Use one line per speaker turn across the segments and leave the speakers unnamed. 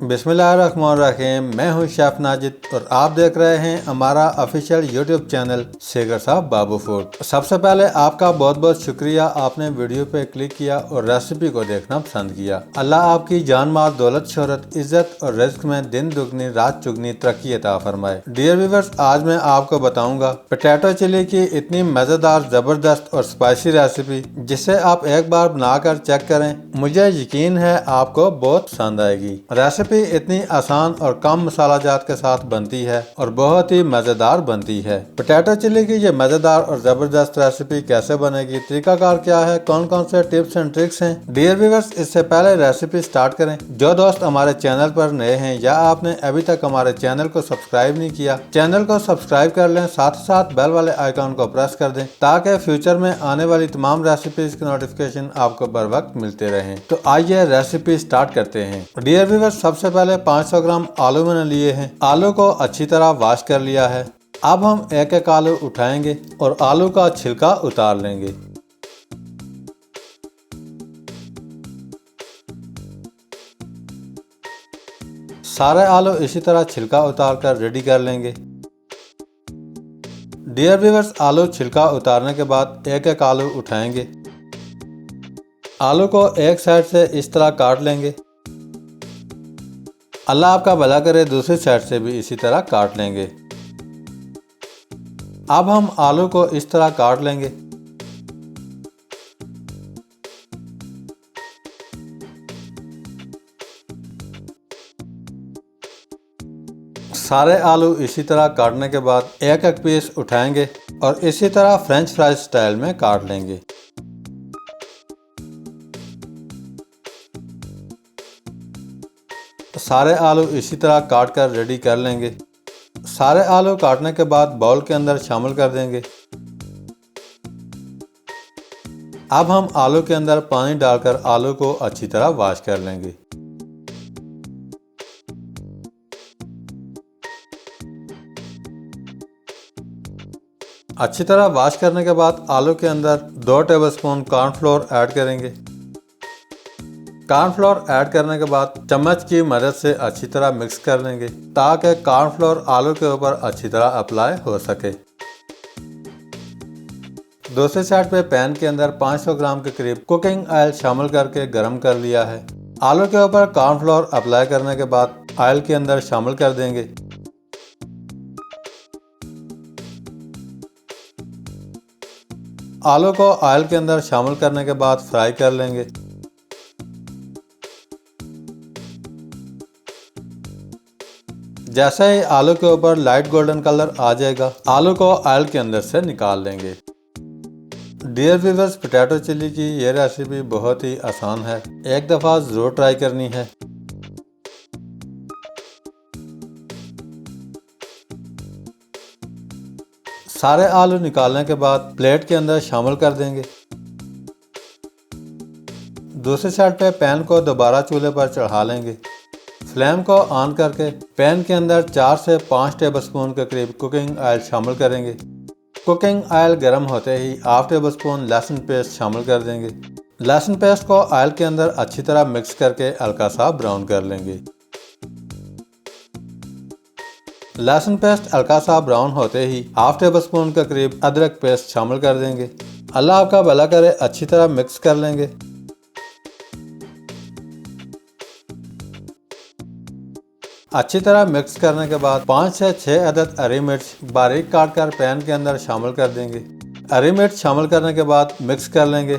बिस्मिल्लाहिर्रहमानिर्रहीम। मैं हूं शेफ नाजिद और आप देख रहे हैं हमारा ऑफिशियल यूट्यूब चैनल शेखर साहब बाबू फूड। सबसे पहले आपका बहुत बहुत शुक्रिया, आपने वीडियो पे क्लिक किया और रेसिपी को देखना पसंद किया। अल्लाह आपकी जान माल दौलत शोहरत इज्जत और रिज्क में दिन दुगनी रात चुगनी तरक्की अता फरमाए। डियर व्यूअर्स, आज मैं आपको बताऊंगा पोटैटो चिली की इतनी मजेदार जबरदस्त और स्पाइसी रेसिपी जिसे आप एक बार बनाकर चेक करें, मुझे यकीन है आपको बहुत पसंद आएगी। रेसिपी इतनी आसान और कम मसाला जात के साथ बनती है और बहुत ही मजेदार बनती है। पोटैटो चिली की ये मजेदार और जबरदस्त रेसिपी कैसे बनेगी, तरीकाकार क्या है, कौन कौन से टिप्स एंड ट्रिक्स हैं। डियर व्यूअर्स, इससे पहले रेसिपी स्टार्ट करें, जो दोस्त हमारे चैनल पर नए हैं या आपने अभी तक हमारे चैनल को सब्सक्राइब नहीं किया, चैनल को सब्सक्राइब कर लें, साथ ही साथ बेल वाले आइकॉन को प्रेस कर दें ताकि फ्यूचर में आने वाली तमाम रेसिपीज की नोटिफिकेशन आपको बर वक्त मिलते रहें। तो आइए रेसिपी स्टार्ट करते हैं। डियर व्यूअर्स, सबसे पहले 500 ग्राम आलू मैंने लिए हैं। आलू को अच्छी तरह वॉश कर लिया है। अब हम एक एक आलू उठाएंगे और आलू का छिलका उतार लेंगे। सारे आलू इसी तरह छिलका उतार कर रेडी कर लेंगे। डियर व्यूअर्स, आलू छिलका उतारने के बाद एक एक आलू उठाएंगे। आलू को एक साइड से इस तरह काट लेंगे। अल्लाह आपका भला करे, दूसरी साइड से भी इसी तरह काट लेंगे। अब हम आलू को इस तरह काट लेंगे। सारे आलू इसी तरह काटने के बाद एक एक पीस उठाएंगे और इसी तरह फ्रेंच फ्राइज स्टाइल में काट लेंगे। सारे आलू इसी तरह काट कर रेडी कर लेंगे। सारे आलू काटने के बाद बाउल के अंदर शामिल कर देंगे। अब हम आलू के अंदर पानी डालकर आलू को अच्छी तरह वॉश कर लेंगे। अच्छी तरह वॉश करने के बाद आलू के अंदर 2 टेबलस्पून कॉर्नफ्लोर ऐड करेंगे। कॉर्नफ्लोर ऐड करने के बाद चम्मच की मदद से अच्छी तरह मिक्स कर लेंगे ताकि कॉर्नफ्लोर आलू के ऊपर अच्छी तरह अप्लाई हो सके। दूसरी साइड पे पैन के अंदर 500 ग्राम के करीब कुकिंग ऑयल शामिल करके गरम कर लिया है। आलू के ऊपर कॉर्नफ्लोर अप्लाई करने के बाद ऑयल के अंदर शामिल कर देंगे। आलू को ऑयल के अंदर शामिल करने के बाद फ्राई कर लेंगे। जैसे ही आलू के ऊपर लाइट गोल्डन कलर आ जाएगा, आलू को ऑयल के अंदर से निकाल लेंगे। डियर व्यूअर्स, पोटैटो चिली की ये रेसिपी बहुत ही आसान है, एक दफ़ा ज़रूर ट्राई करनी है। सारे आलू निकालने के बाद प्लेट के अंदर शामिल कर देंगे। दूसरी साइड पे पैन को दोबारा चूल्हे पर चढ़ा लेंगे। फ्लेम को ऑन करके पैन के अंदर 4 से 5 टेबलस्पून के करीब कुकिंग ऑयल शामिल करेंगे। कुकिंग ऑयल गर्म होते ही हाफ टेबलस्पून लहसुन पेस्ट शामिल कर देंगे। लहसुन पेस्ट को ऑयल के अंदर अच्छी तरह मिक्स करके हल्का सा ब्राउन कर लेंगे। लहसुन पेस्ट हल्का सा ब्राउन होते ही हाफ टेबलस्पून के करीब अदरक पेस्ट शामिल कर देंगे। अल्लाह आपका भला करे, अच्छी तरह मिक्स कर लेंगे। अच्छी तरह मिक्स करने के बाद 5 से 6 अदद हरी मिर्च बारीक काट कर पैन के अंदर शामिल कर देंगे। हरी मिर्च शामिल करने के बाद मिक्स कर लेंगे।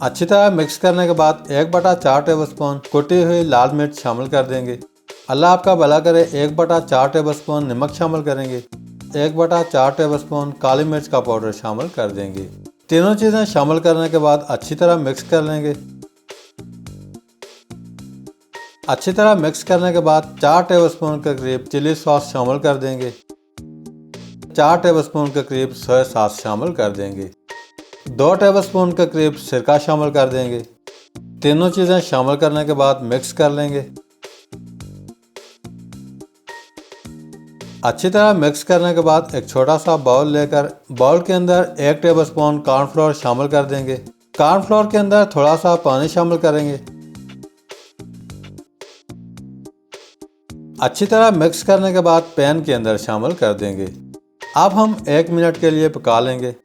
अच्छी तरह मिक्स करने के बाद 1/4 टेबलस्पून कुटी हुई लाल मिर्च शामिल कर देंगे। अल्लाह आपका भला करे, 1/4 टेबलस्पून नमक शामिल करेंगे। 1/4 टेबलस्पून काली मिर्च का पाउडर शामिल कर देंगे। तीनों चीज़ें शामिल करने के बाद अच्छी तरह मिक्स कर लेंगे। अच्छी तरह मिक्स करने के बाद 4 टेबलस्पून के करीब चिली सॉस शामिल कर देंगे। 4 टेबलस्पून के करीब सोया सॉस शामिल कर देंगे। 2 टेबलस्पून के करीब सिरका शामिल कर देंगे। तीनों चीज़ें शामिल करने के बाद मिक्स कर लेंगे। अच्छी तरह मिक्स करने के बाद एक छोटा सा बाउल लेकर बाउल के अंदर 1 टेबलस्पून कॉर्नफ्लोर शामिल कर देंगे। कॉर्नफ्लोर के अंदर थोड़ा सा पानी शामिल करेंगे। अच्छी तरह मिक्स करने के बाद पैन के अंदर शामिल कर देंगे। अब हम 1 मिनट के लिए पका लेंगे।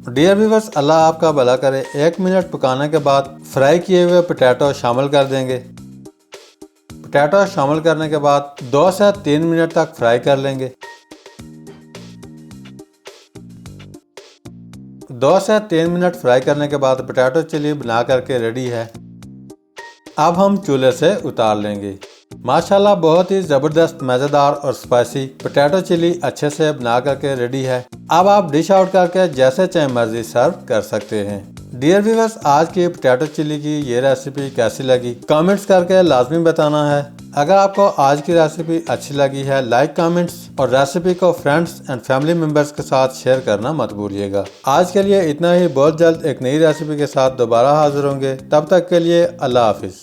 डियर व्यूअर्स, अल्लाह आपका भला करे। 1 मिनट पकाने के बाद फ्राई किए हुए पोटैटो शामिल कर देंगे। पोटैटो शामिल करने के बाद 2 से 3 मिनट तक फ्राई कर लेंगे। 2 से 3 मिनट फ्राई करने के बाद पोटैटो चिली बना करके रेडी है। अब हम चूल्हे से उतार लेंगे। माशाल्लाह बहुत ही ज़बरदस्त मज़ेदार और स्पाइसी पोटैटो चिली अच्छे से बना करके रेडी है। अब आप डिश आउट करके जैसे चाहे मर्जी सर्व कर सकते हैं। डियर व्यूअर्स, आज की पोटैटो चिली की ये रेसिपी कैसी लगी कमेंट्स करके लाजमी बताना है। अगर आपको आज की रेसिपी अच्छी लगी है, लाइक, कमेंट्स और रेसिपी को फ्रेंड्स एंड फैमिली मेंबर्स के साथ शेयर करना मत भूलिएगा। आज के लिए इतना ही। बहुत जल्द एक नई रेसिपी के साथ दोबारा हाजिर होंगे। तब तक के लिए अल्लाह हाफिज।